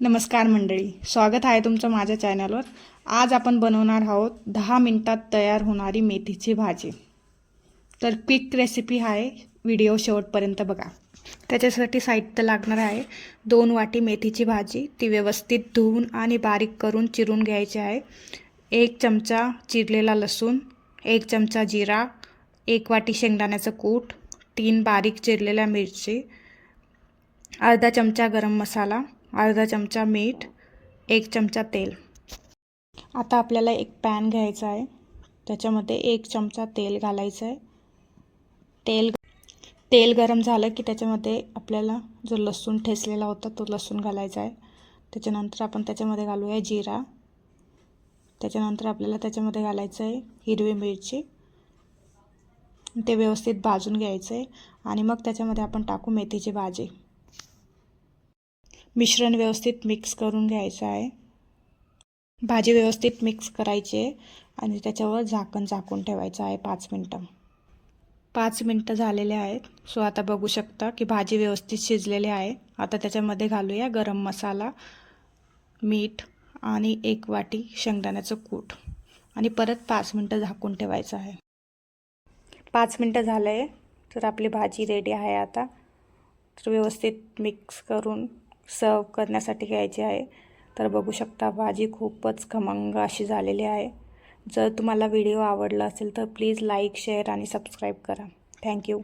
नमस्कार मंडळी, स्वागत आहे तुमचं माझ्या चॅनलवर। आज आपण बनवणार आहोत 10 मिनिटात तयार होणारी मेथीची भाजी। तर क्विक रेसिपी आहे, व्हिडिओ शेवटपर्यंत बघा। त्याच्यासाठी साहित्य लागणार आहे 2 वाटी मेथीची भाजी। ती व्यवस्थित धुवून आणि बारीक करून चिरून घ्यायची आहे। 1 चमचा चिरलेला लसूण, 1 चमचा जिरा, 1 वाटी शेंगदाण्याचं कूट, 3 बारीक चिरलेल्या मिरची, अर्धा चमचा गरम मसाला, अर्धा चमचा मीठ, 1 चमचा तेल। आता आपल्याला एक पॅन घ्यायचा आहे, त्याच्यामध्ये 1 चमचा तेल घालायचं आहे। तेल गरम झालं की त्याच्यामध्ये आपल्याला जो लसूण ठेचलेला होता तो लसूण घालायचा आहे। त्याच्यानंतर आपण त्याच्यामध्ये घालूया जिरा। त्याच्यानंतर आपल्याला त्याच्यामध्ये घालायचं आहे हिरवी मिरची। ते व्यवस्थित भाजून घ्यायचं आहे आणि मग त्याच्यामध्ये आपण टाकू मेथीची भाजी। मिश्रण व्यवस्थित मिक्स करून घ्यायचं आहे। भाजी व्यवस्थित मिक्स करायची आहे आणि त्याच्यावर झाकण झाकून ठेवायचं आहे 5 मिनिटं। 5 मिनिटं झालेले आहेत। सो आता बघू शकता की भाजी व्यवस्थित शिजलेली आहे। आता त्याच्यामध्ये घालूया गरम मसाला, मीठ आणि 1 वाटी शेंगदाण्याचं कूट आणि परत 5 मिनिटं झाकून ठेवायचं आहे। 5 मिनिटं झाले तर आपली भाजी रेडी आहे। आता तर व्यवस्थित मिक्स करून सर्व करण्यासाठी घ्यायची आहे। तर बघू शकता भाजी खूपच खमंग अशी झालेली आहे। जर तुम्हाला व्हिडिओ आवडला असेल तर प्लीज लाईक, शेअर आणि सबस्क्राईब करा। थँक्यू।